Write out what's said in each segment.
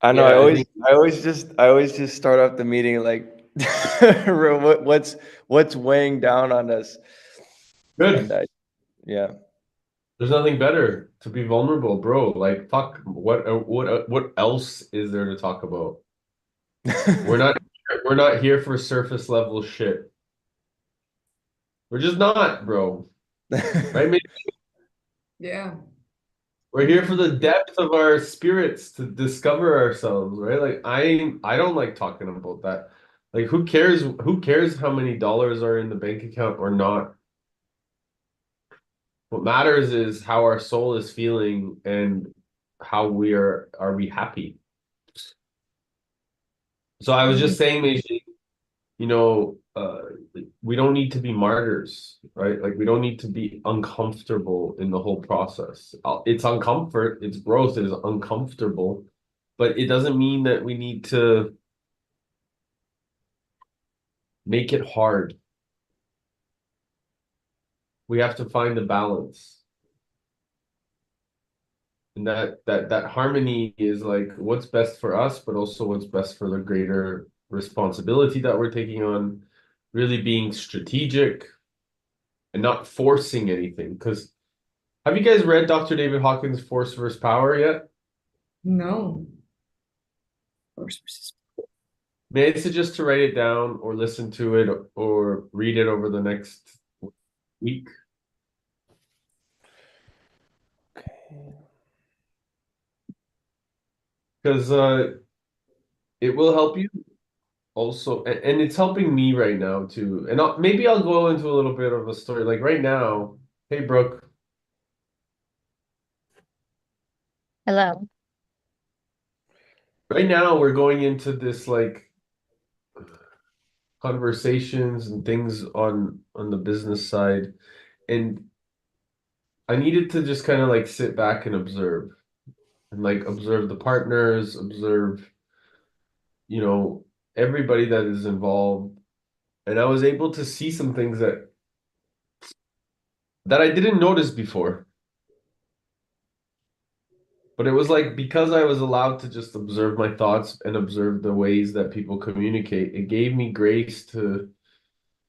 I know. Yeah, I think I always just start off the meeting like, what's weighing down on us, and good. yeah. There's nothing better to be vulnerable, bro. Like, fuck, what else is there to talk about? We're not we're not here for surface level shit. We're just not, bro. Right? Yeah. We're here for the depth of our spirits to discover ourselves, right? Like I don't like talking about that. Like who cares how many dollars are in the bank account or not? What matters is how our soul is feeling and how are we happy? So I was Mhm. just saying, Meiji, you know, we don't need to be martyrs, right? Like we don't need to be uncomfortable in the whole process. It's uncomfort, it's growth, it is uncomfortable, but it doesn't mean that we need to make it hard. We have to find the balance. And that harmony is like what's best for us, but also what's best for the greater responsibility that we're taking on, really being strategic and not forcing anything. Because have you guys read Dr. David Hawkins' Force versus Power yet? No. Force versus- May I suggest to write it down or listen to it or read it over the next week? Because it will help you also, and it's helping me right now too. And maybe I'll go into a little bit of a story. Like right now, hey Brooke, Hello. right now we're going into this like conversations and things on the business side, and I needed to just kind of like sit back and observe and like observe the partners, observe, you know, everybody that is involved. And I was able to see some things that I didn't notice before. But it was like because I was allowed to just observe my thoughts and observe the ways that people communicate, it gave me grace to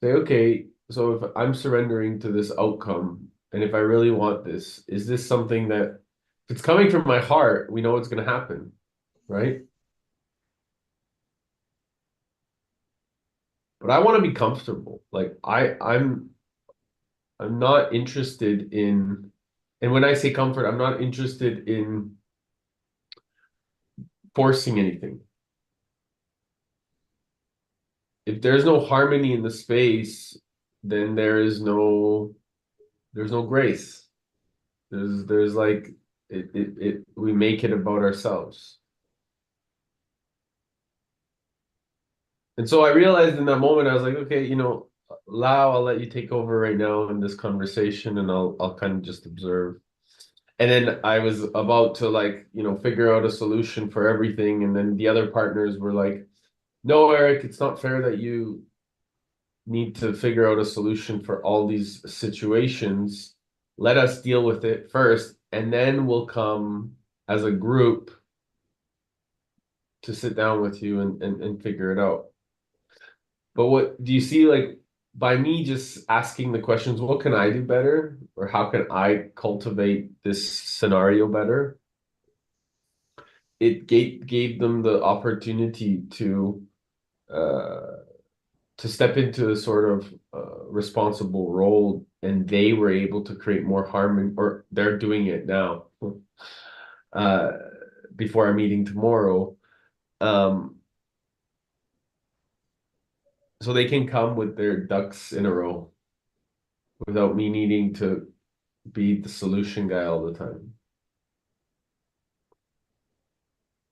say, okay, so if I'm surrendering to this outcome, and if I really want this, is this something that if it's coming from my heart, we know it's going to happen, right? But I want to be comfortable. Like I'm not interested in, and when I say comfort, I'm not interested in forcing anything. If there's no harmony in the space, then there's no grace. There's like it we make it about ourselves. And so I realized in that moment, I was like, okay, you know, Lau, I'll let you take over right now in this conversation and I'll kind of just observe. And then I was about to like, you know, figure out a solution for everything. And then the other partners were like, no, Eric, it's not fair that you need to figure out a solution for all these situations. Let us deal with it first, and then we'll come as a group to sit down with you and figure it out. But what do you see like by me just asking the questions, what can I do better? Or how can I cultivate this scenario better? It gave them the opportunity uh, to step into a sort of responsible role, and they were able to create more harmony, or they're doing it now. Uh, Before our meeting tomorrow, um, so they can come with their ducks in a row without me needing to be the solution guy all the time.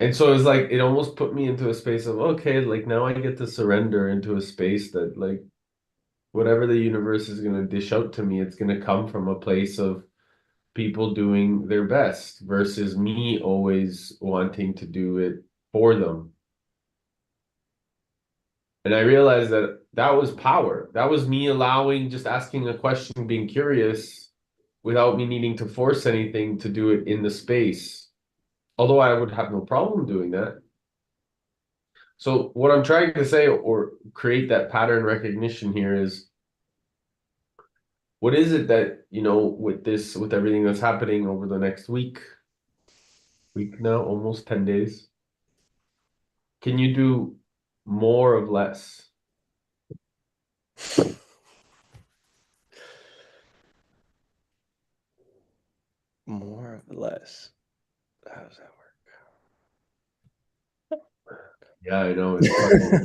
And so it's like it almost put me into a space of okay, like now I get to surrender into a space that like whatever the universe is going to dish out to me, it's going to come from a place of people doing their best versus me always wanting to do it for them. And I realized that that was power. That was me allowing, just asking a question, being curious without me needing to force anything to do it in the space. Although I would have no problem doing that. So what I'm trying to say or create that pattern recognition here is what is it that, with everything that's happening over the next week now, almost 10 days, can you do more of less? More or less. How does that Yeah, I know it's fucking. work?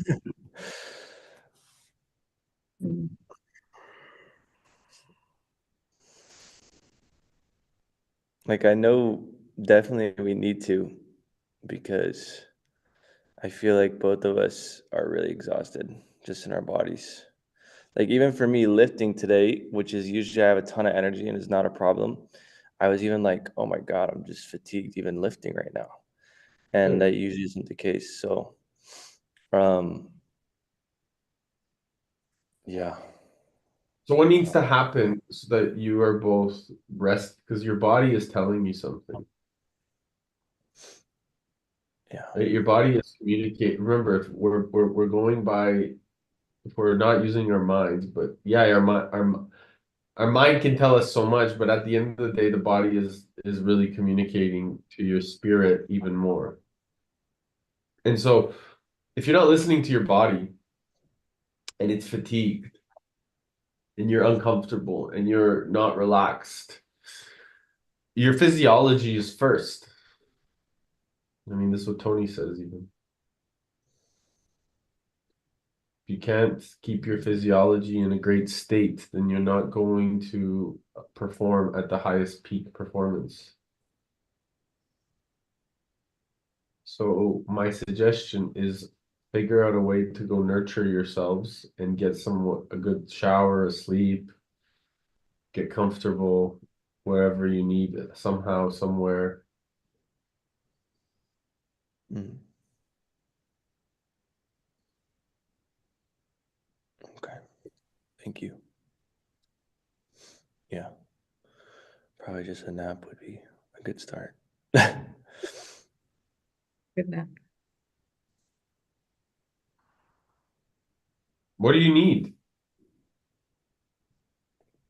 Mm. Like, I know definitely we need to, because I feel like both of us are really exhausted just in our bodies. Like, even for me, lifting today, which is usually I have a ton of energy and is not a problem, I was even like, oh my God, I'm just fatigued even lifting right now. And that usually isn't the case. So, um, yeah. So what needs to happen so that you are both rest because your body is telling you something. Yeah. Right? Your body is communicating. Remember, if we're going by if we're not using our minds, but yeah, our mind can tell us so much, but at the end of the day, the body is really communicating to your spirit even more. And so if you're not listening to your body and it's fatigued and you're uncomfortable and you're not relaxed, your physiology is first. I mean, this is what Tony says even. If you can't keep your physiology in a great state, then you're not going to perform at the highest peak performance. So my suggestion is figure out a way to go nurture yourselves and get a good shower, a sleep, get comfortable wherever you need somehow, somewhere. Mm. Okay. Thank you. Yeah. Probably just a nap would be a good start. Good nap. What do you need?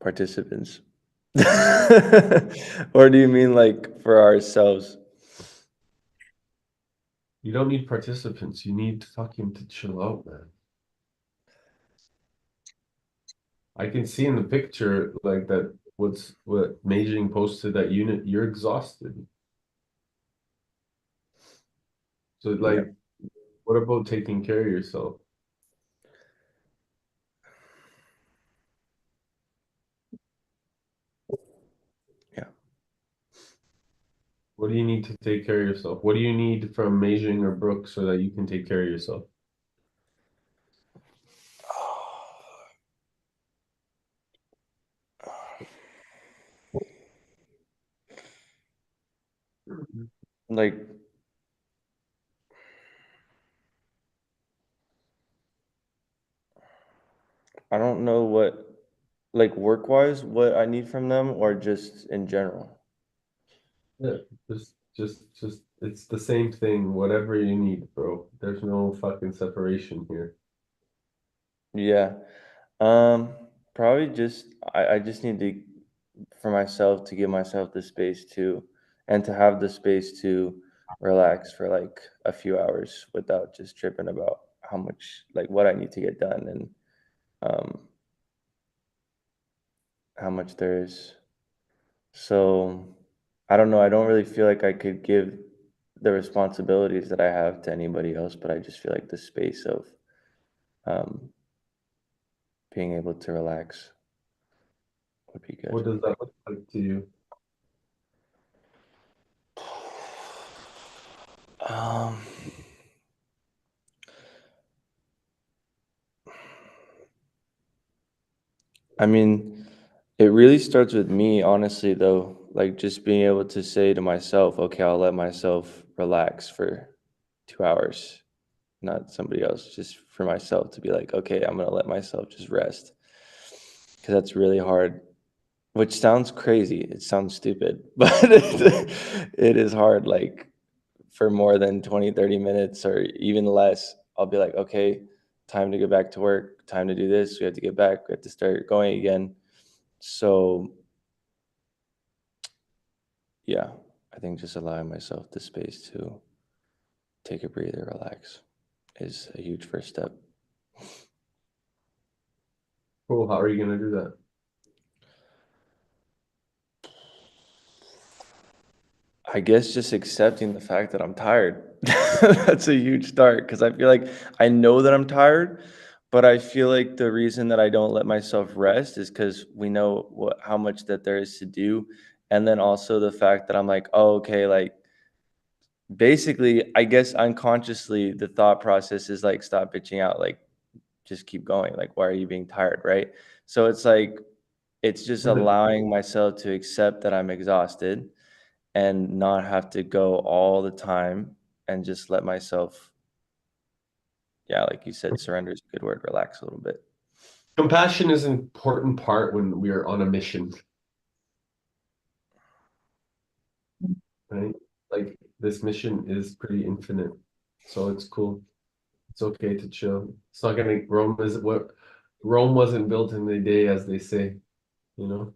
Participants. Or do you mean like for ourselves? You don't need participants. You need fucking to chill out, man. I can see in the picture like that what Meijing posted that unit, you're exhausted. So like, what about taking care of yourself? Yeah. What do you need to take care of yourself? What do you need from Meijing or Brooke so that you can take care of yourself? Like, I don't know what, like work-wise, what I need from them, or just in general. Yeah, it's the same thing, whatever you need, bro. There's no fucking separation here. Yeah. Probably just I just need to, for myself, to give myself the space to, and to have the space to relax for like a few hours without just tripping about how much, like what I need to get done, and um how much there is. So I don't know. I don't really feel like I could give the responsibilities that I have to anybody else, but I just feel like the space of um, being able to relax would be What good. does that look like to you? Um, I mean, it really starts with me, honestly, though. Like just being able to say to myself, okay, I'll let myself relax for 2 hours, not somebody else, just for myself to be like, okay, I'm gonna let myself just rest. Because that's really hard, which sounds crazy. It sounds stupid, but it is hard, like for more than 20, 30 minutes or even less. I'll be like, okay, time to get back to work, time to do this. We have to get back. We have to start going again. So yeah, I think just allowing myself the space to take a breather, relax is a huge first step. Cool. How are you gonna do that? I guess just accepting the fact that I'm tired. That's a huge start because I feel like I know that I'm tired, but I feel like the reason that I don't let myself rest is because we know how much that there is to do. And then also the fact that I'm like, oh, okay, like basically, I guess unconsciously, the thought process is like, stop bitching out, like, just keep going. Like, why are you being tired? Right. So it's like, it's just allowing myself to accept that I'm exhausted and not have to go all the time and just let myself, yeah, like you said, surrender is a good word, relax a little bit. Compassion is an important part when we are on a mission, right? Like this mission is pretty infinite, so it's cool. It's okay to chill. It's not gonna Rome wasn't built in a day, as they say, you know.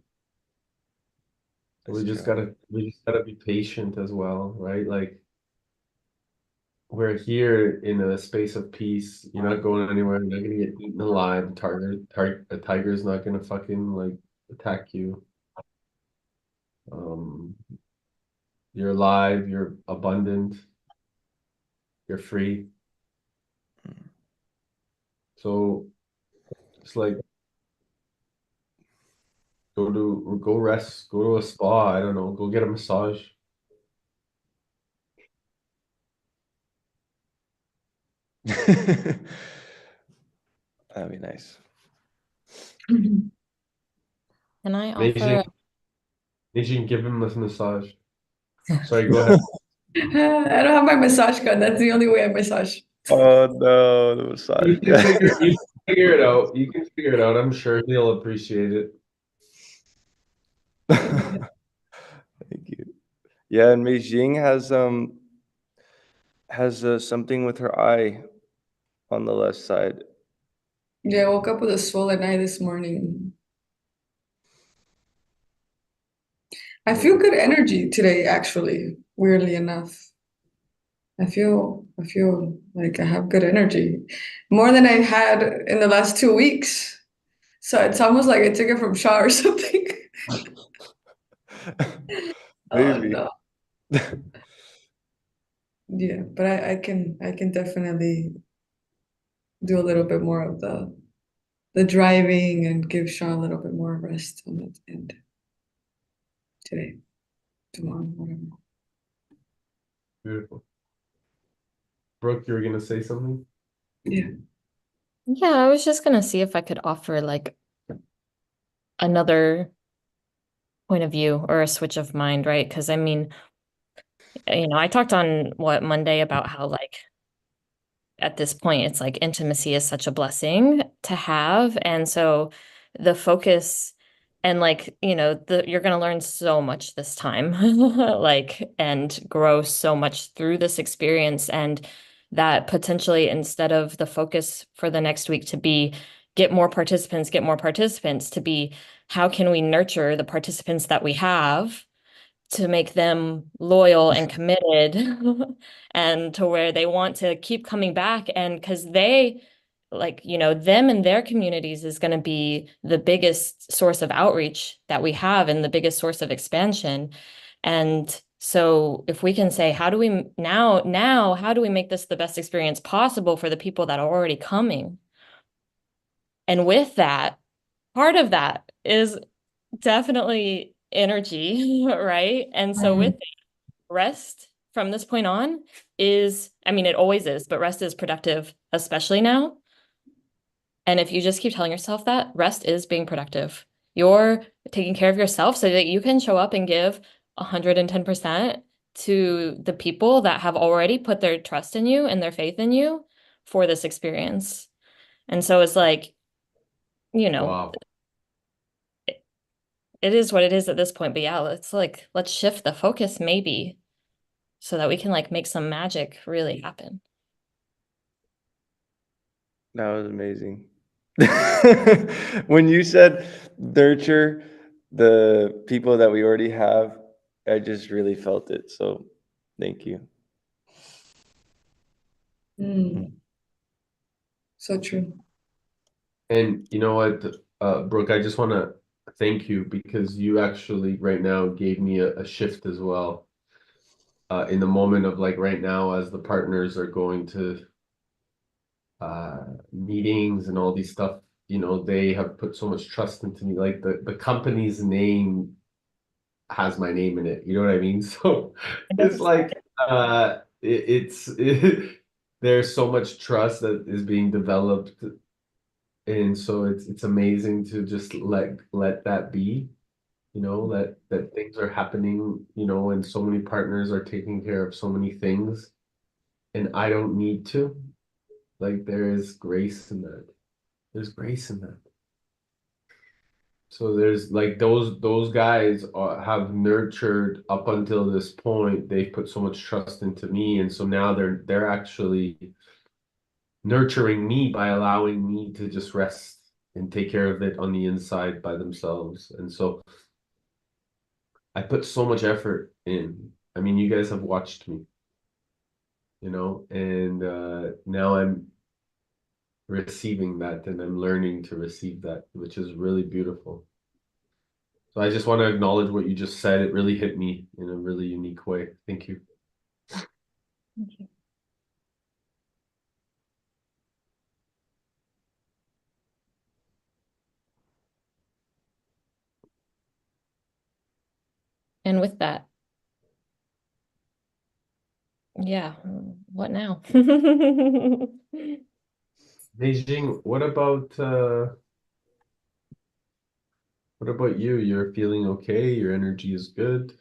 That's We just gotta be patient as well, right? Like we're here in a space of peace. You're not going anywhere. You're not gonna get eaten alive. A tiger's not gonna fucking like attack you. Um, you're alive. You're abundant. You're free. So it's like go rest. Go to a spa. I don't know. Go get a massage. That'd be nice. Can I Beijing, offer? Beijing, give him a massage. Sorry, go ahead. I don't have my massage gun. That's the only way I massage. Oh no, the massage. You can figure it out. You can figure it out. I'm sure he'll appreciate it. Thank you. Yeah, and Beijing has something with her eye on the left side. Yeah, I woke up with a swollen eye this morning. I feel good energy today, actually, weirdly enough. I feel like I have good energy. More than I had in the last 2 weeks. So it's almost like I took it from Shaw or something. Oh Maybe. no. Yeah, but I can definitely do a little bit more of the driving and give Shaw a little bit more rest on that end today, tomorrow, whatever. Beautiful. Brooke, you were gonna say something? Yeah. Yeah, I was just gonna see if I could offer like another point of view or a switch of mind, right? Because I mean, I talked on Monday about how like at this point it's like intimacy is such a blessing to have, and so the focus and like you're going to learn so much this time like and grow so much through this experience, and that potentially instead of the focus for the next week to be get more participants to be how can we nurture the participants that we have to make them loyal and committed and to where they want to keep coming back, and because they like them and their communities is going to be the biggest source of outreach that we have and the biggest source of expansion. And so if we can say how do we now how do we make this the best experience possible for the people that are already coming, and with that, part of that is definitely energy, right? And so with rest from this point on is, I mean, it always is, but rest is productive, especially now. And if you just keep telling yourself that rest is being productive, you're taking care of yourself so that you can show up and give 110% to the people that have already put their trust in you and their faith in you for this experience. And so it's like, you know, Wow. it is what it is at this point. But yeah, let's shift the focus maybe so that we can like make some magic really happen. That was amazing. When you said nurture the people that we already have, I just really felt it. So thank you. So true. And you know what, Brooke, I just want to thank you because you actually right now gave me a shift as well. In the moment of like right now, as the partners are going to meetings and all these stuff, they have put so much trust into me. Like the company's name has my name in it. You know what I mean? So it's like there's so much trust that is being developed, and so it's amazing to just let that be. That things are happening, and so many partners are taking care of so many things, and I don't need to. Like there is grace in that. There's grace in that. So there's like those guys have nurtured up until this point. They've put so much trust into me, and so now they're actually nurturing me by allowing me to just rest and take care of it on the inside by themselves. And so I put so much effort in. I mean, you guys have watched me, and now I'm receiving that, and I'm learning to receive that, which is really beautiful. So I just want to acknowledge what you just said. It really hit me in a really unique way. Thank you. Thank you. And with that, yeah, what now? Beijing, what about you? You're feeling okay? Your energy is good?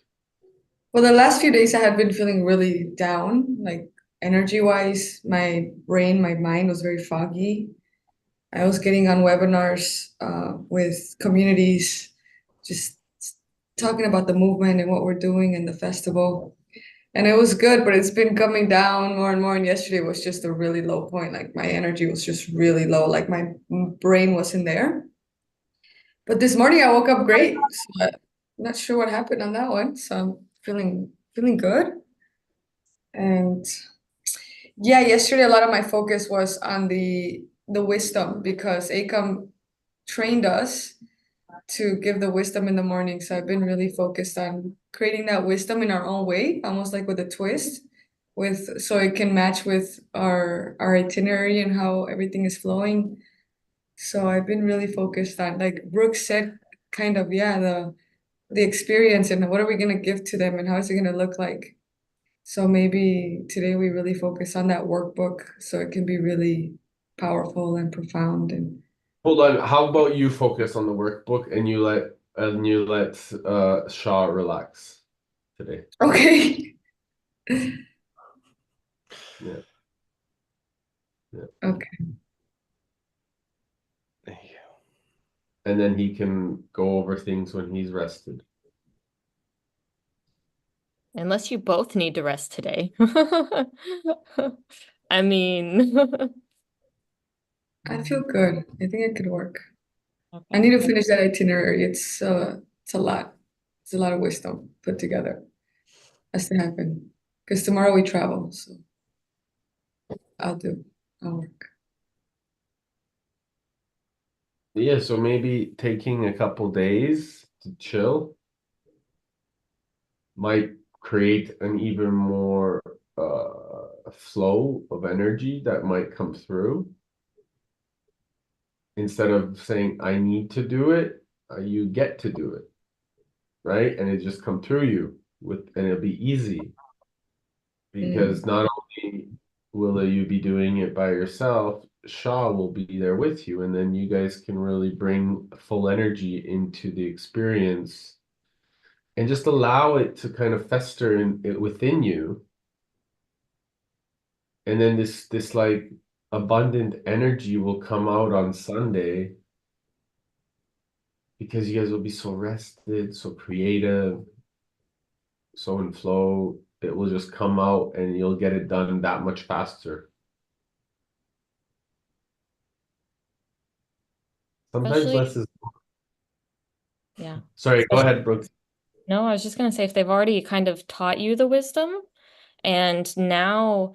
Well, the last few days I had been feeling really down, like energy-wise, my brain, my mind was very foggy. I was getting on webinars with communities, just talking about the movement and what we're doing in the festival. And it was good, but it's been coming down more and more. And yesterday was just a really low point. Like my energy was just really low. Like my brain wasn't there. But this morning I woke up great. So I'm not sure what happened on that one. So I'm feeling good. And yeah, yesterday a lot of my focus was on the wisdom because ACOM trained us to give the wisdom in the morning. So I've been really focused on creating that wisdom in our own way, almost like with a twist, with so it can match with our itinerary and how everything is flowing. So I've been really focused on, like Brooke said, kind of, yeah, the experience and what are we gonna give to them and how is it gonna look like. So maybe today we really focus on that workbook so it can be really powerful and profound and Hold on. How about you focus on the workbook and you let Shaw relax today? okay. Yeah. Yeah. Okay. Thank you. And then he can go over things when he's rested. Unless you both need to rest today. I mean, I feel good. I think it could work. I okay. need to finish that itinerary. It's a lot. It's a lot of wisdom put together. Has to happen. Because tomorrow we travel, so I'll work. Yeah, so maybe taking a couple days to chill might create an even more flow of energy that might come through. Instead of saying, I need to do it, you get to do it, right? And it just come through you and it'll be easy because not only will you be doing it by yourself, Shaw will be there with you, and then you guys can really bring full energy into the experience and just allow it to kind of fester within you. And then this like abundant energy will come out on Sunday because you guys will be so rested, so creative, so in flow. It will just come out and you'll get it done that much faster. Sometimes Especially, less is more. yeah. Sorry, go Especially, ahead, Brooks. no, I was just gonna say if they've already kind of taught you the wisdom, and now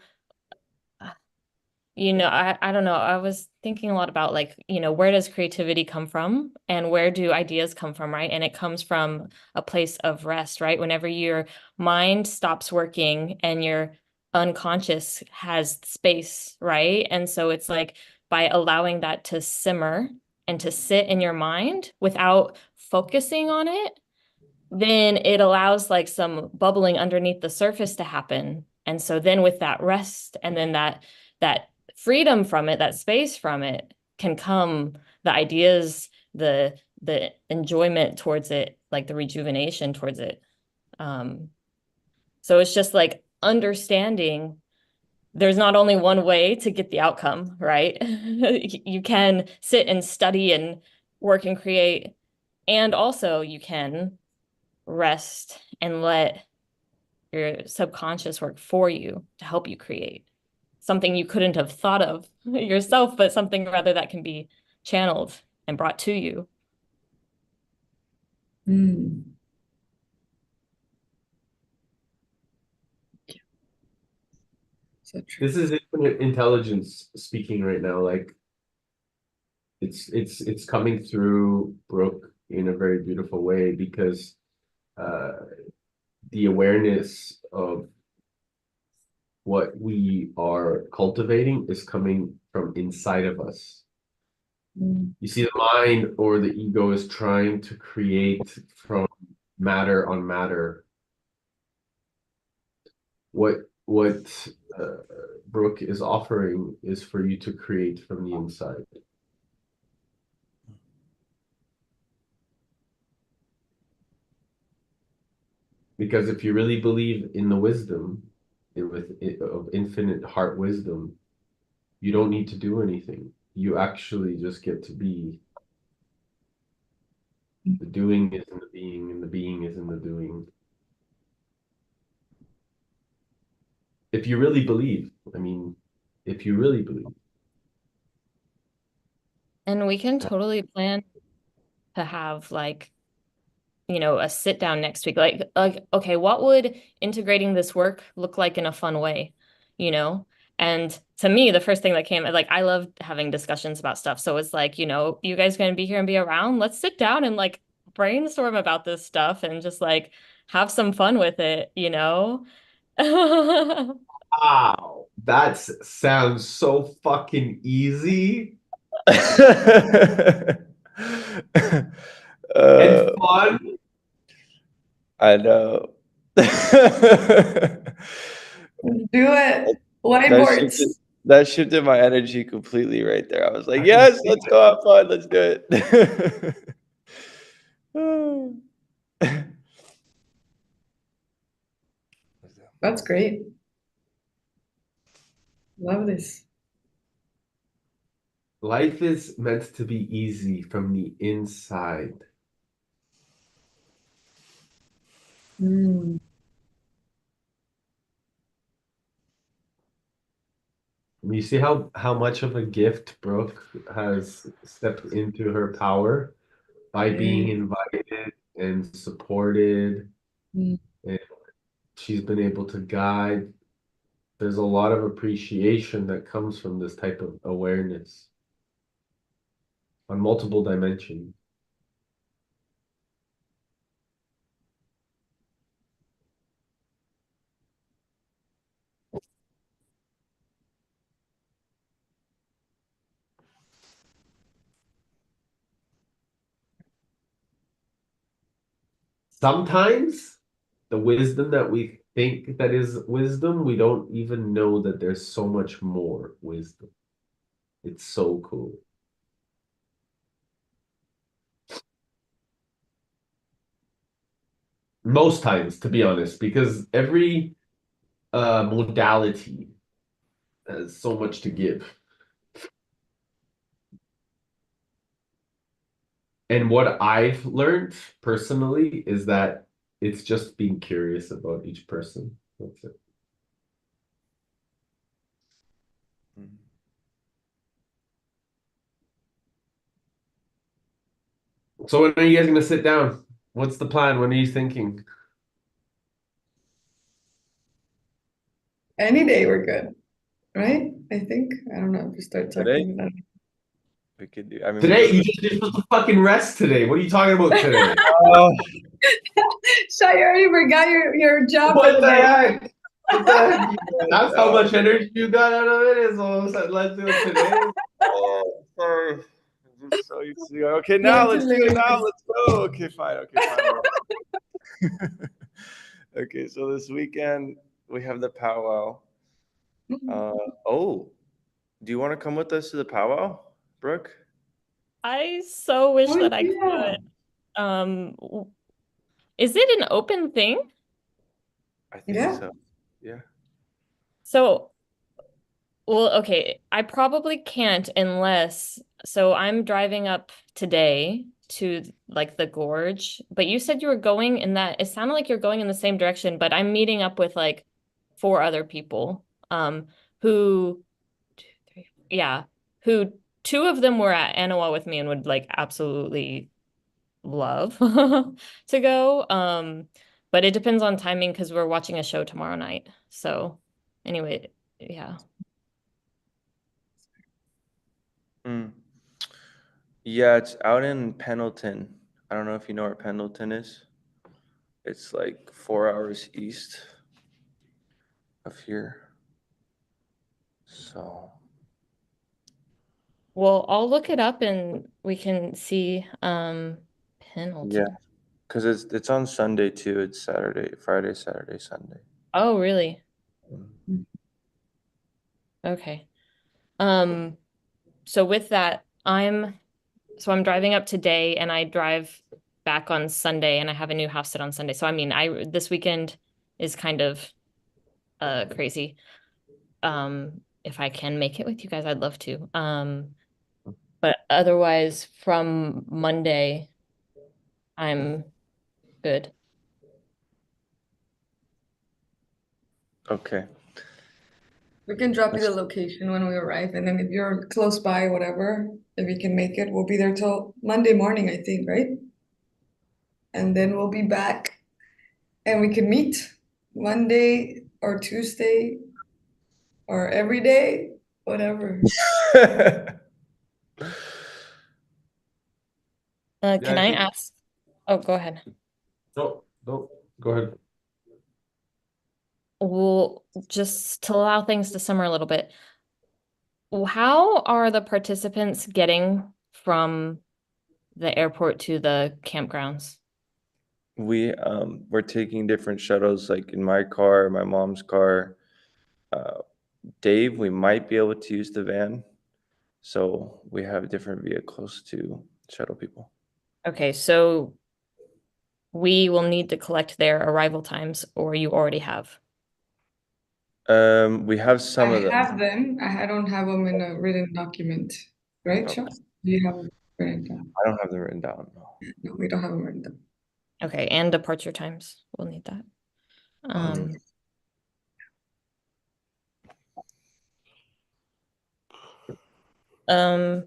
I don't know. I was thinking a lot about like, where does creativity come from and where do ideas come from, right? And it comes from a place of rest, right? Whenever your mind stops working and your unconscious has space, right? And so it's like by allowing that to simmer and to sit in your mind without focusing on it, then it allows like some bubbling underneath the surface to happen. And so then with that rest and then that freedom from it, that space from it can come the ideas, the enjoyment towards it, like the rejuvenation towards it. Um, so it's just like understanding there's not only one way to get the outcome, right? You can sit and study and work and create, and also you can rest and let your subconscious work for you to help you create something you couldn't have thought of yourself, but something rather that can be channeled and brought to you. Mm. So true. This is infinite intelligence speaking right now. Like it's coming through Brooke in a very beautiful way because uh the awareness of what we are cultivating is coming from inside of us. Mm. You see, the mind or the ego is trying to create from matter on matter. What uh, Brooke is offering is for you to create from the inside. Because if you really believe in the wisdom of infinite heart wisdom, you don't need to do anything. You actually just get to be. The doing is in the being, and the being is in the doing. If you really believe, I mean, if you really believe. And we can totally plan to have like, a sit down next week. Like, okay, what would integrating this work look like in a fun way, you know? And to me, the first thing that came, like, I love having discussions about stuff. So it's like, you guys gonna be here and be around? Let's sit down and like brainstorm about this stuff and just like have some fun with it, you know? Wow, that sounds so fucking easy and uh, fun. I know. Do it. That Whiteboards. shifted that shifted my energy completely right there. I was like, "Yes, let's go have fun. Let's do it." That's great. Love this. Life is meant to be easy from the inside. Mm. You see how much of a gift Brooke has stepped into her power by being Right. invited and supported, Mm. and she's been able to guide. There's a lot of appreciation that comes from this type of awareness on multiple dimensions. Sometimes the wisdom that we think that is wisdom, we don't even know that there's so much more wisdom. It's so cool. Most times, to be honest, because every modality has so much to give. And what I've learned personally is that it's just being curious about each person. That's it. So when are you guys gonna sit down? What's the plan? When are you thinking? Any day we're good, right? I think. I don't know if we start Today talking about we could do. I mean, we Today, just. you're supposed to fucking rest today. What are you talking about today? Oh, Shai, you already forgot your job for What the the day. heck? What the heck? That's how no. much energy you got out of it. Is all of a sudden, let's do it today. Oh, sorry. I'm just so used to. Okay, now let's do it. Now Mentally. let's go. Okay, fine. Okay, fine. Okay, so this weekend we have the powwow. Oh, do you want to come with us to the powwow, Brooke? I so wish Oh that I yeah. could. Is it an open thing? I think Yeah. so. Yeah. So, well, okay, I probably can't unless, so I'm driving up today to like the gorge, but you said you were going in that, it sounded like you're going in the same direction, but I'm meeting up with like four other people, who, two, three, yeah, who two of them were at Anawa with me and would like absolutely love to go. But it depends on timing because we're watching a show tomorrow night. So anyway, yeah. Mm. Yeah, it's out in Pendleton. I don't know if you know where Pendleton is. It's like 4 hours east of here. So, Well, I'll look it up and we can see yeah, Pendleton. because it's on Sunday too. It's Saturday, Friday, Saturday, Sunday. Oh, really? Mm. Okay. Um, so with that, I'm driving up today and I drive back on Sunday and I have a new house sit on Sunday. So I mean, I this weekend is kind of crazy. If I can make it with you guys, I'd love to. But otherwise from Monday, I'm good. Okay. We can drop you the That's- location when we arrive, and then if you're close by, whatever, if we can make it, we'll be there till Monday morning, I think, right? And then we'll be back and we can meet Monday or Tuesday or every day, whatever. Yeah, Can I I think. ask? Oh, go ahead. No, no, go ahead. Well, just to allow things to simmer a little bit, how are the participants getting from the airport to the campgrounds? We're taking different shuttles, like in my car, my mom's car. Uh, Dave, we might be able to use the van, so we have different vehicles to shuttle people. Okay, so we will need to collect their arrival times, or you already have. We have I some of them. have them. I don't have them in a written document, right, Okay. Sean? Do you have them written down? I don't have them written down. No. No, we don't have them written down. Okay, and departure times. We'll need that. Mm. Um,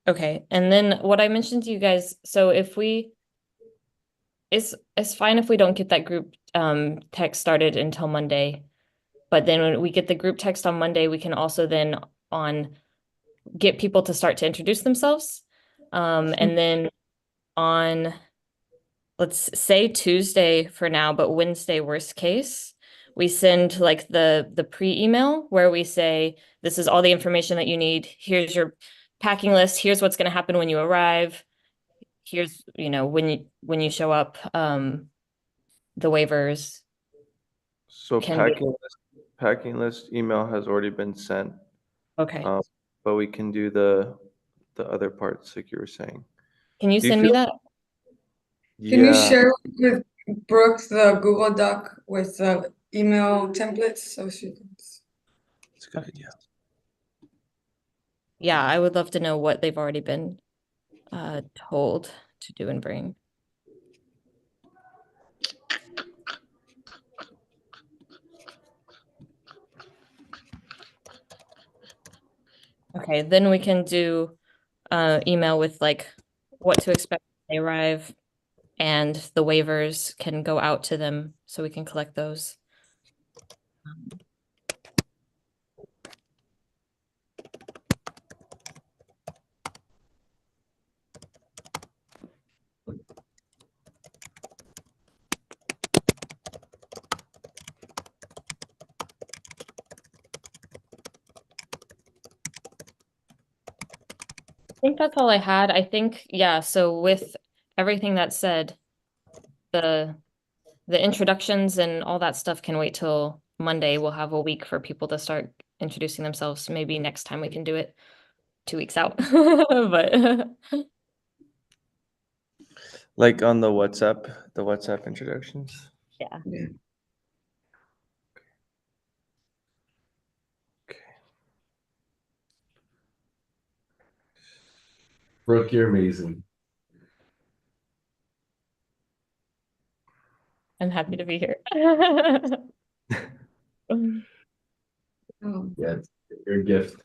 okay, and then what I mentioned to you guys, so if we it's fine if we don't get that group text started until Monday. But then when we get the group text on Monday, we can also then on get people to start to introduce themselves. And then on, let's say Tuesday for now, but Wednesday worst case, we send like the pre-email where we say, this is all the information that you need. Here's your packing list. Here's what's going to happen when you arrive. Here's, when you show up, the waivers. So Can we? packing list email has already been sent, Okay. but we can do the other parts like you were saying. Can you Do you send me feel? that? Can you Yeah, share with Brooke the Google Doc with the email templates so she can? it's a good idea. Yeah, I would love to know what they've already been told to do and bring. Okay, then we can do email with like what to expect when they arrive, and the waivers can go out to them so we can collect those. I think that's all I had. I think, yeah, so with everything that said, the introductions and all that stuff can wait till Monday. We'll have a week for people to start introducing themselves. Maybe next time we can do it 2 weeks out. But Like on the WhatsApp introductions. yeah. Yeah. Okay. Brooke, you're amazing. I'm happy to be here. Oh, Yeah, it's your gift.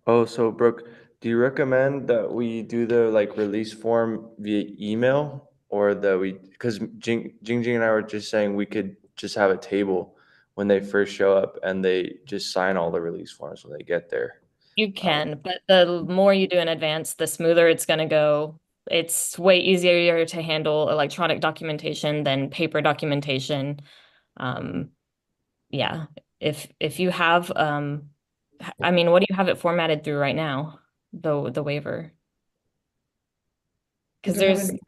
Oh, so Brooke, do you recommend that we do the like release form via email or that we, because Jing and I were just saying we could just have a table when they first show up and they just sign all the release forms when they get there. You can, but the more you do in advance, the smoother it's going to go. It's way easier to handle electronic documentation than paper documentation. Um, yeah, if you have, I mean, what do you have it formatted through right now? The waiver. you Because don't have there's any.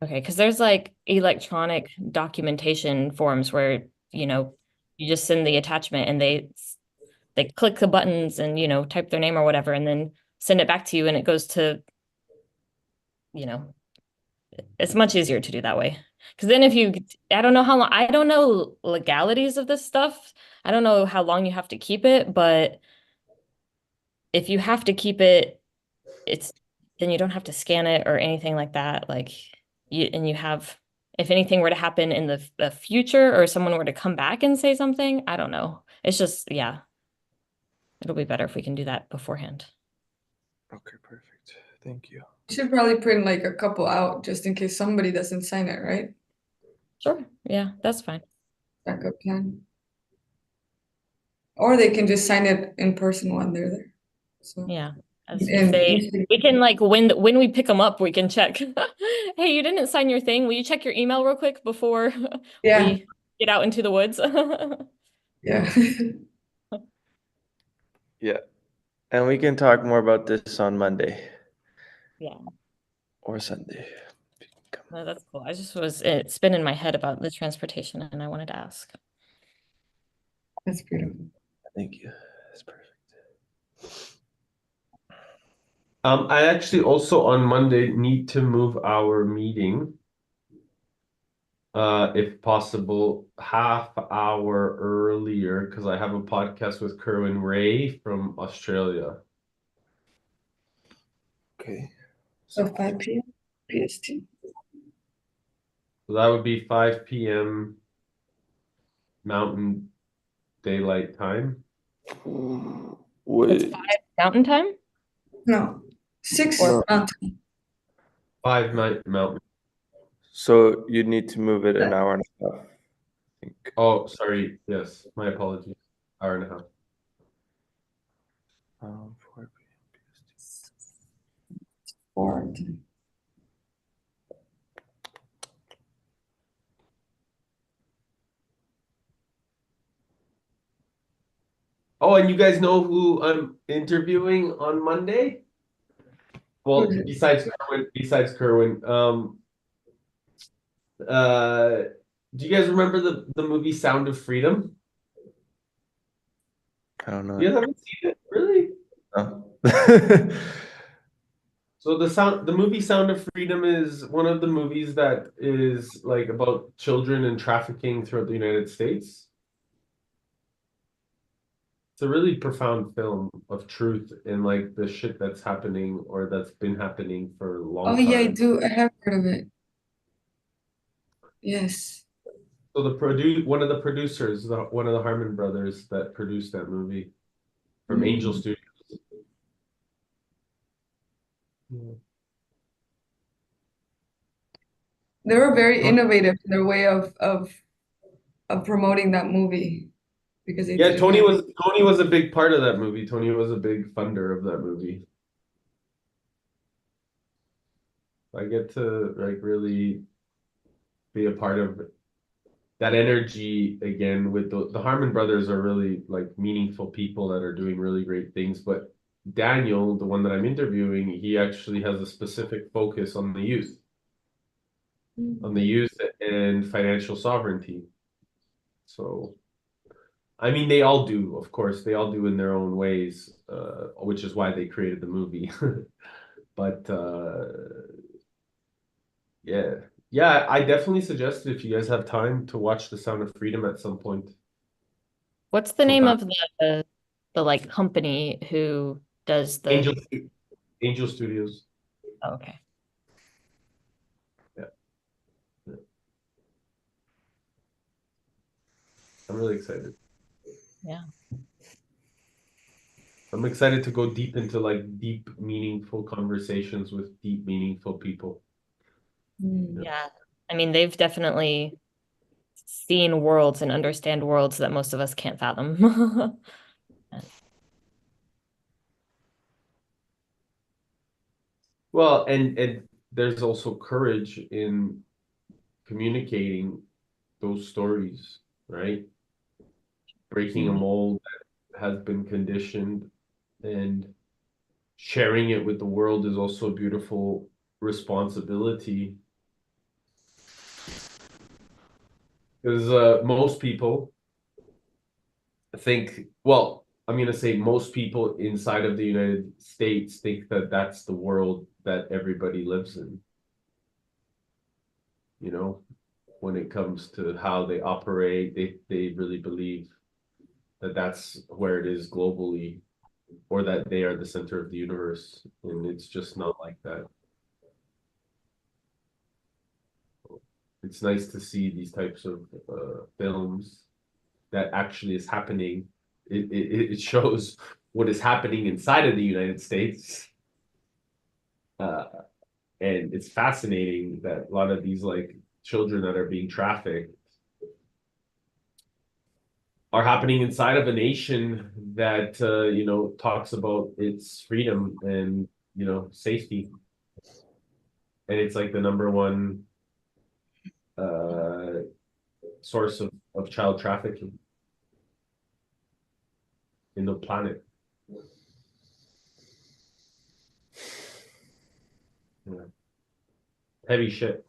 Okay, because there's like electronic documentation forms where, you just send the attachment and they click the buttons and, type their name or whatever and then send it back to you and it goes to, you know, it's much easier to do that way. Because then I don't know how long, I don't know legalities of this stuff. I don't know how long you have to keep it, but if you have to keep it, it's then you don't have to scan it or anything like that. Like you have, if anything were to happen in the future or someone were to come back and say something, I don't know. It's just, yeah, it'll be better if we can do that beforehand. Okay, perfect. Thank you. You should probably print like a couple out just in case somebody doesn't sign it, right? Sure. Yeah, that's fine. Backup plan. Or they can just sign it in person when they're there. So, Yeah. If and we can like when we pick them up, we can check. Hey, you didn't sign your thing. Will you check your email real quick before yeah, we get out into the woods? yeah. Yeah. And we can talk more about this on Monday Yeah. or Sunday. No, that's cool. It's been in my head about the transportation and I wanted to ask. That's beautiful. Thank you. That's perfect. I actually also on Monday need to move our meeting. If possible, half hour earlier, because I have a podcast with Kerwin Ray from Australia. Okay. So 5 p.m. PST. So that would be 5 p.m. Mountain Daylight Time. It's Wait. 5 Mountain Time? No, 6 Or mountain. 5 night Mountain. So you need to move it an hour and a half. I think. Oh, sorry. Yes, my apologies. Hour and a half. 4 p.m. PST. 4. Oh, and you guys know who I'm interviewing on Monday? Well, Who's it? besides Kerwin, uh, do you guys remember the movie Sound of Freedom? I don't know. You guys haven't seen it, really? No. So the movie Sound of Freedom is one of the movies that is like about children and trafficking throughout the United States. It's a really profound film of truth in like the shit that's happening or that's been happening for a Oh long yeah, I time. do. I have heard of it. Yes. So one of the producers, one of the Harmon brothers that produced that movie from Angel Mm. Studios. Yeah. They were very Tony, innovative in their way of promoting that movie because they yeah, didn't have. Tony was a big part of that movie. Tony was a big funder of that movie. I get to like really be a part of that energy again with the Harmon brothers are really like meaningful people that are doing really great things. But Daniel, the one that I'm interviewing, he actually has a specific focus on the youth and financial sovereignty. So, I mean, they all do, of course, they all do in their own ways, which is why they created the movie. But yeah, yeah, I definitely suggest if you guys have time to watch The Sound of Freedom at some point. What's the name Sometime. of the like company who does Angel the Angel Studios. oh, okay. Yeah, yeah. I'm really excited. Yeah. I'm excited to go deep into like deep, meaningful conversations with deep, meaningful people. Mm. Yeah. Yeah. I mean, they've definitely seen worlds and understand worlds that most of us can't fathom. Well, and there's also courage in communicating those stories, right? Breaking a Mhm. mold that has been conditioned and sharing it with the world is also a beautiful responsibility. Because most people think, well, I'm going to say most people inside of the United States think that that's the world that everybody lives in, you know, when it comes to how they operate, they really believe that that's where it is globally, or that they are the center of the universe, and it's just not like that. It's nice to see these types of films that actually is happening. It shows what is happening inside of the United States. Uh, and it's fascinating that a lot of these like children that are being trafficked are happening inside of a nation that talks about its freedom and safety, and it's like the number one uh, source of child trafficking in the planet. Yeah. Heavy shit.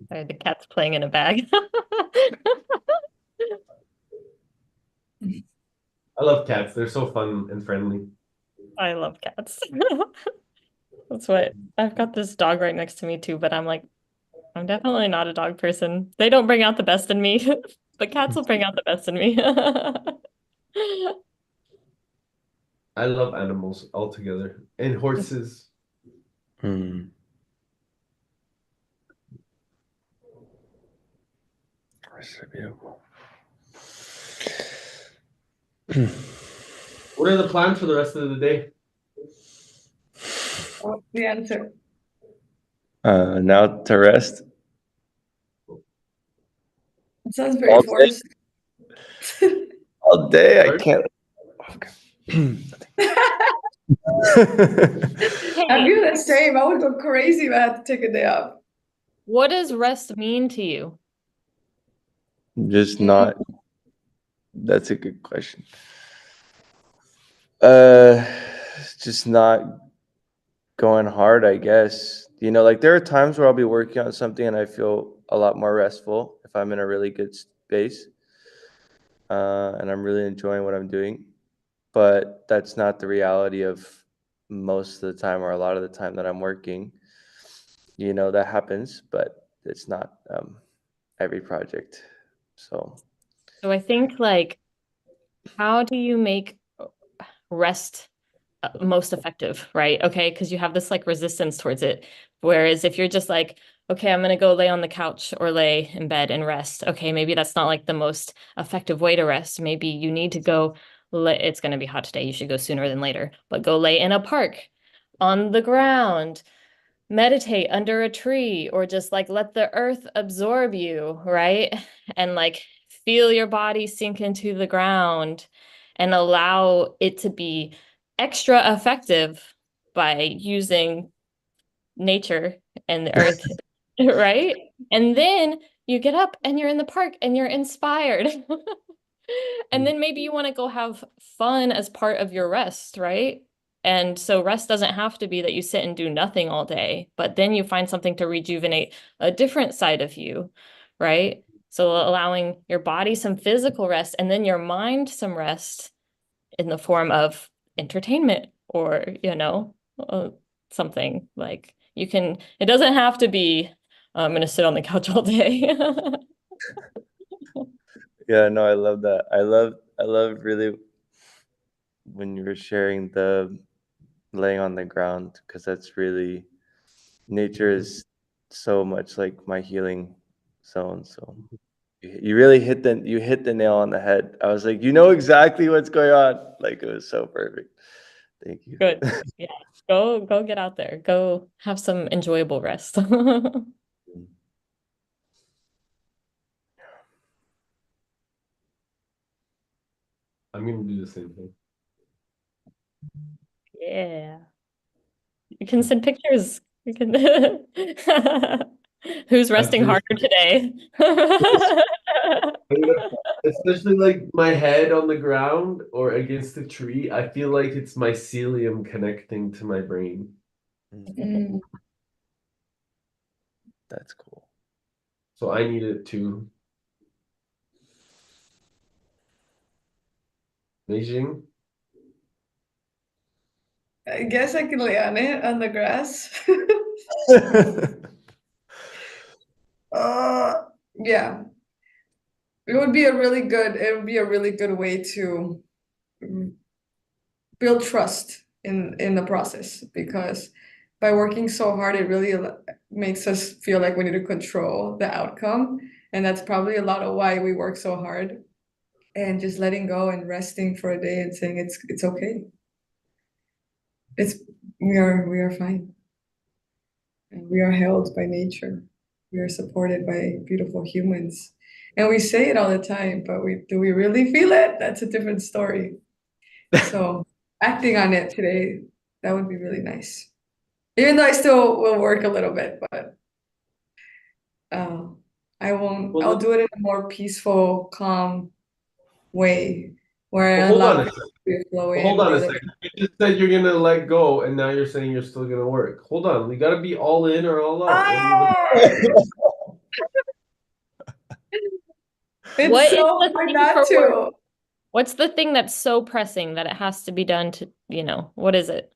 Sorry, the cat's playing in a bag. I love cats. They're so fun and friendly. I love cats. That's what I've got this dog right next to me too, but I'm like, I'm definitely not a dog person. They don't bring out the best in me, but cats will bring out the best in me. I love animals altogether, and horses. Mm. That's so beautiful. What are the plans for the rest of the day? What's the answer? Now to rest It sounds very all day. forced. All day. I Sorry? can't. I Hey, feel the same. I would go crazy if I had to take a day off. what does rest mean to you? Just Mm. not. That's a good question. Uh, just not going hard, I guess. Like there are times where I'll be working on something and I feel a lot more restful if I'm in a really good space, and I'm really enjoying what I'm doing. But that's not the reality of most of the time or a lot of the time that I'm working. That happens, but it's not every project. So, So I think like, how do you make rest most effective, right? Okay, because you have this like resistance towards it. Whereas if you're just like, okay, I'm gonna go lay on the couch or lay in bed and rest. Okay, maybe that's not like the most effective way to rest. Maybe you need to go it's gonna be hot today. You should go sooner than later, but go lay in a park on the ground, meditate under a tree, or just like let the earth absorb you, right? And like feel your body sink into the ground and allow it to be extra effective by using nature and the earth, right? And then you get up and you're in the park and you're inspired. And then maybe you want to go have fun as part of your rest, right? And so rest doesn't have to be that you sit and do nothing all day, but then you find something to rejuvenate a different side of you, right? So allowing your body some physical rest and then your mind some rest in the form of entertainment or, something like you can, it doesn't have to be, I'm going to sit on the couch all day. Yeah, no, I love that. I love really when you were sharing the laying on the ground, because that's really, nature is so much like my healing zone. So you really hit the nail on the head. I was like, you know exactly what's going on. Like it was so perfect. Thank you. Good. Yeah. Go get out there. Go have some enjoyable rest. I'm gonna do the same thing. Yeah. You can send pictures. You can Who's I'm resting pretty harder today? especially like my head on the ground or against a tree. I feel like it's mycelium connecting to my brain. Mm. That's cool. So I need it too. Beijing. I guess I can lay on it on the grass. Yeah. It would be a really good way to build trust in the process, because by working so hard it really makes us feel like we need to control the outcome, and that's probably a lot of why we work so hard. And just letting go and resting for a day and saying it's okay. It's we are fine. And we are held by nature. We are supported by beautiful humans. And we say it all the time, but do we really feel it? That's a different story. So acting on it today, that would be really nice. Even though I still will work a little bit, but uh, I won't, Well, I'll do it in a more peaceful, calm way where well, I hold allow on a it second. to flow Hold in, on be a like, second. You just said you're gonna let go, and now you're saying you're still gonna work. Hold on. We gotta be all in or all out. ah! It's What is so the hard thing for not work? to. What's the thing that's so pressing that it has to be done to, what is it?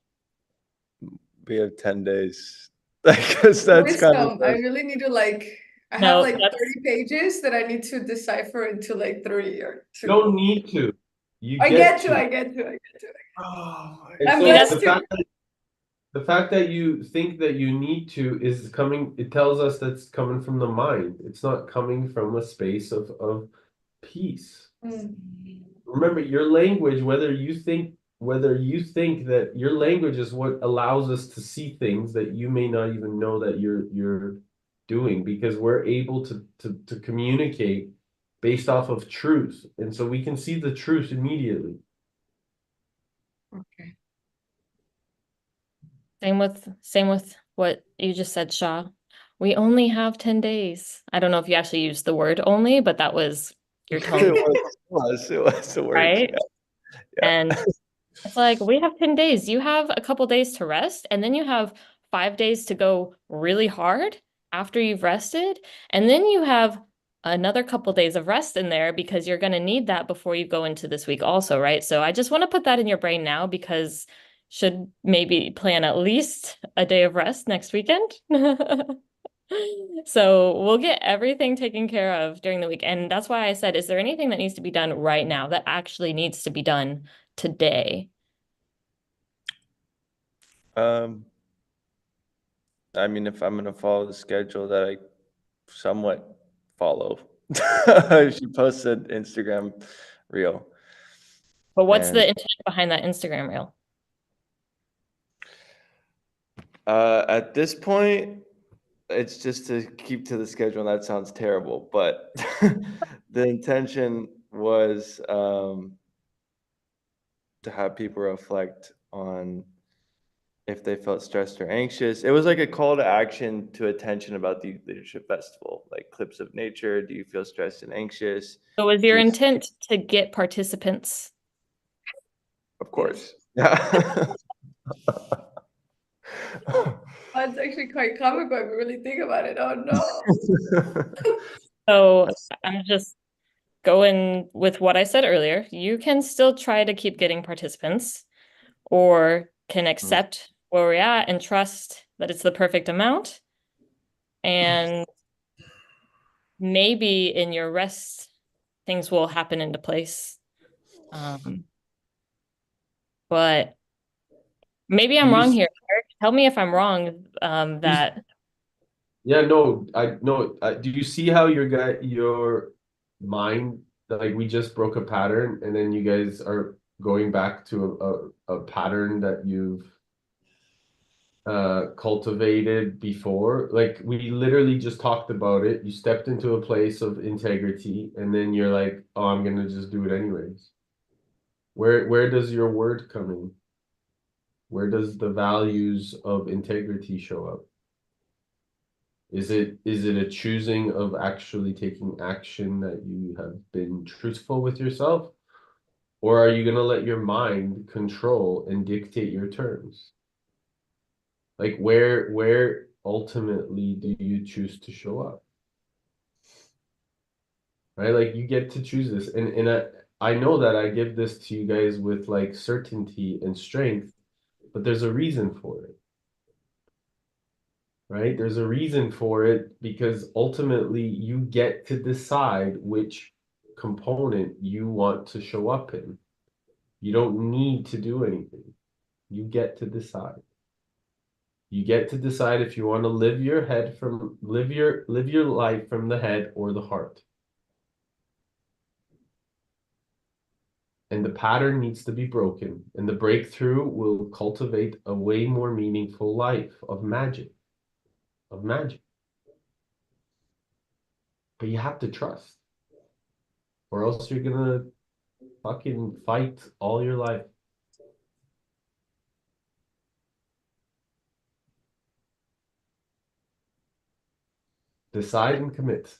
We have 10 days. Because that's kind of Wisdom. I really need to I have No, like that's 30 pages that I need to decipher into like 3 or You 2. don't need to. You I get get to, to. I get to, I get to. oh my And I'm see so that's blessed the fact that you think that you need to is coming, it tells us that's coming from the mind. It's not coming from a space of peace. Mm. Remember, your language, whether you think that your language is what allows us to see things that you may not even know that you're doing, because we're able to communicate based off of truth. And so we can see the truth immediately. Okay. same with what you just said, Shaw. We only have 10 days. I don't know if you actually used the word only, but that was your tone, it was the words. right? Yeah. Yeah. And it's like we have 10 days. You have a couple days to rest, and then you have 5 days to go really hard after you've rested. And then you have another couple days of rest in there because you're going to need that before you go into this week also, right? So I just want to put that in your brain now because should maybe plan at least a day of rest next weekend. So we'll get everything taken care of during the week. And that's why I said, is there anything that needs to be done right now that actually needs to be done today? Um, I mean, if I'm gonna follow the schedule that I somewhat follow, she posted Instagram reel, But what's the and intent behind that Instagram reel? at this point, it's just to keep to the schedule, and that sounds terrible, but the intention was to have people reflect on if they felt stressed or anxious. It was like a call to action to attention about the leadership festival, like clips of nature. Do you feel stressed and anxious? So was Do your you, intent to get participants? of Yes. course. Yeah. That's actually quite comical if you really think about it. Oh no. So I'm just going with what I said earlier. You can still try to keep getting participants or can accept where we're at and trust that it's the perfect amount. And maybe in your rest, things will happen into place. But maybe Do I'm you wrong here. Eric, tell me if I'm wrong, that Yeah, no, I no. Do you see how your mind, like we just broke a pattern, and then you guys are going back to a pattern that you've cultivated before? Like we literally just talked about it. You stepped into a place of integrity, and then you're like, "Oh, I'm gonna just do it anyways." Where does your word come in? Where does the values of integrity show up? Is it a choosing of actually taking action that you have been truthful with yourself? Or are you gonna let your mind control and dictate your terms? Like where ultimately do you choose to show up? Right? Like you get to choose this. And I know that I give this to you guys with like certainty and strength, but there's a reason for it. Right? There's a reason for it because ultimately you get to decide which component you want to show up in. You don't need to do anything. You get to decide. You get to decide if you want to live your life from the head or the heart. And the pattern needs to be broken, and the breakthrough will cultivate a way more meaningful life of magic, of magic. But you have to trust, or else you're gonna fucking fight all your life. Decide and commit.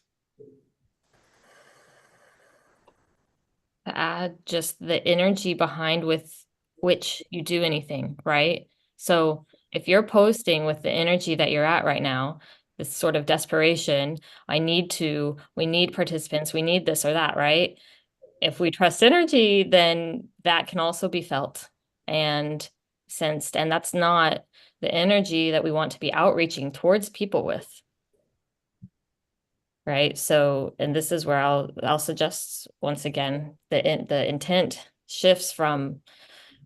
to add just the energy behind with which you do anything, right? So if you're posting with the energy that you're at right now, this sort of desperation, we need participants, we need this or that, right? If we trust energy, then that can also be felt and sensed. And that's not the energy that we want to be outreaching towards people with. Right. So, and this is where I'll suggest once again the intent shifts from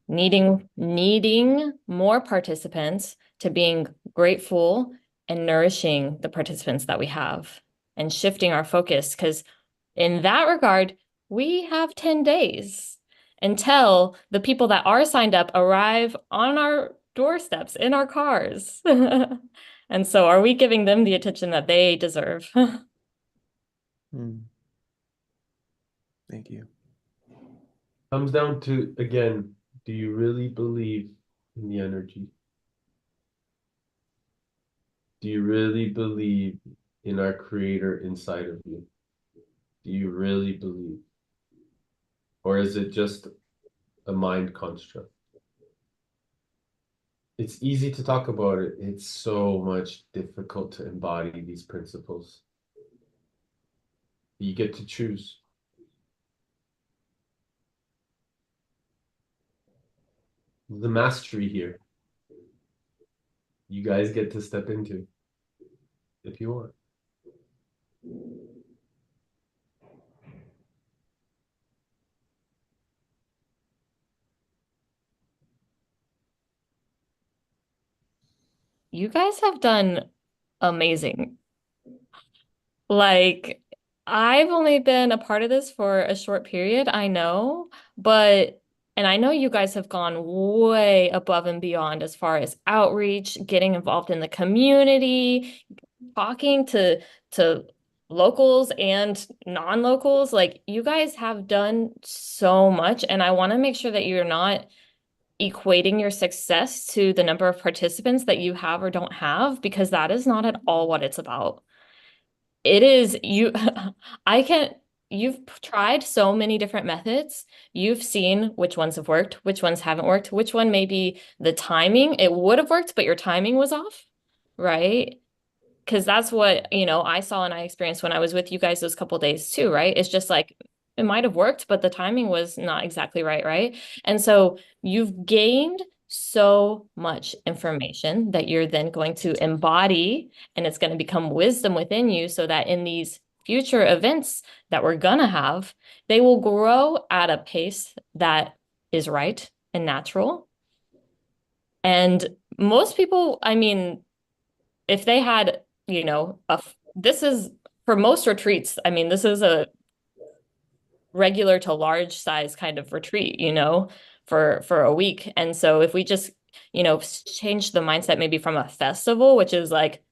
needing more participants to being grateful and nourishing the participants that we have and shifting our focus. Because in that regard, we have 10 days until the people that are signed up arrive on our doorsteps in our cars. And so are we giving them the attention that they deserve? Thank you. Comes down to, again, do you really believe in the energy? Do you really believe in our creator inside of you? Do you really believe? Or is it just a mind construct? It's easy to talk about it. It's so much difficult to embody these principles. You get to choose. The mastery here, you guys get to step into if you want. you guys have done amazing. Like, I've only been a part of this for a short period, I know, and I know you guys have gone way above and beyond as far as outreach, getting involved in the community, talking to locals and non-locals. Like, you guys have done so much, and I want to make sure that you're not equating your success to the number of participants that you have or don't have, because that is not at all what it's about. It is you. I can't. You've tried so many different methods. You've seen which ones have worked, which ones haven't worked, which one maybe the timing, it would have worked, but your timing was off, right? Because that's what, I saw and I experienced when I was with you guys those couple days too, right? It's just like it might have worked, but the timing was not exactly right, right? And so you've gained so much information that you're then going to embody, and it's going to become wisdom within you so that in these future events that we're going to have, they will grow at a pace that is right and natural. And most people, I mean, if they had, this is for most retreats, I mean, this is a regular to large size kind of retreat, for a week. And so if we just, change the mindset maybe from a festival, which is like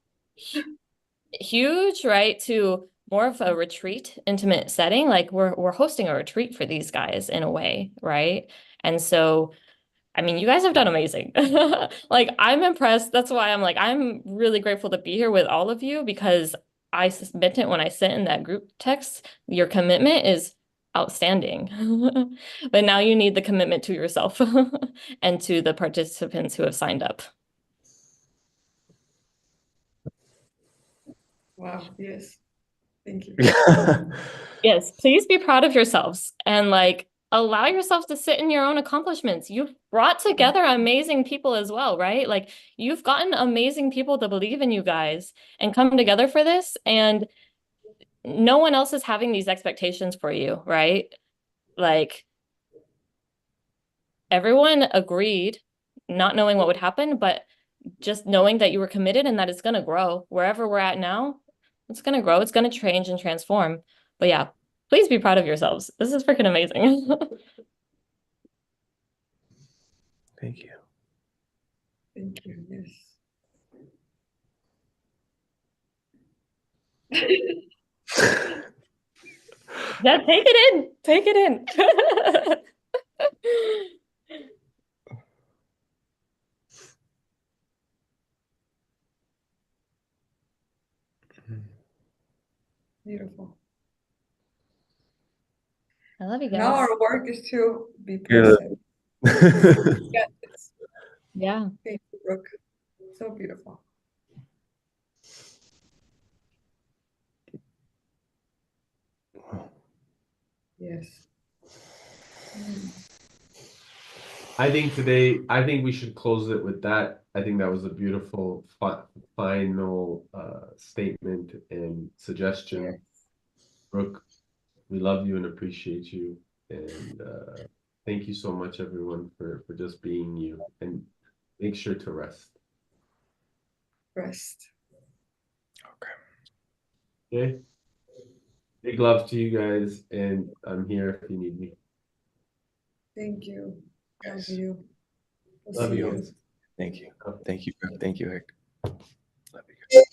huge, right, to more of a retreat, intimate setting, like we're hosting a retreat for these guys in a way, right? And so I mean, you guys have done amazing. Like, I'm impressed. That's why I'm like, I'm really grateful to be here with all of you, because I meant it when I sent in that group text. Your commitment is outstanding. But now you need the commitment to yourself and to the participants who have signed up. Wow, yes. Thank you. Yes, please be proud of yourselves and like allow yourselves to sit in your own accomplishments. You've brought together amazing people as well, right? Like, you've gotten amazing people to believe in you guys and come together for this, and no one else is having these expectations for you, right? Like, everyone agreed, not knowing what would happen, but just knowing that you were committed and that it's going to grow. Wherever we're at now, it's going to grow, it's going to change and transform. But yeah, please be proud of yourselves. This is freaking amazing. Thank you. Thank you, yes. Yeah, take it in. Take it in. Beautiful. I love you Now guys. our work is to be Yeah. present. Get this. Yeah. Thank you, Brooke. So beautiful. Yes. Mm. I think we should close it with that. I think that was a beautiful final statement and suggestion. Yes. Brooke, we love you and appreciate you. And thank you so much, everyone, for just being you. And make sure to rest. Rest. Okay? Big love to you guys. And I'm here if you need me. Thank you. Love Yes. you. We'll Love see you you. guys. Thank you. Thank you. Thank you, Rick. Love you.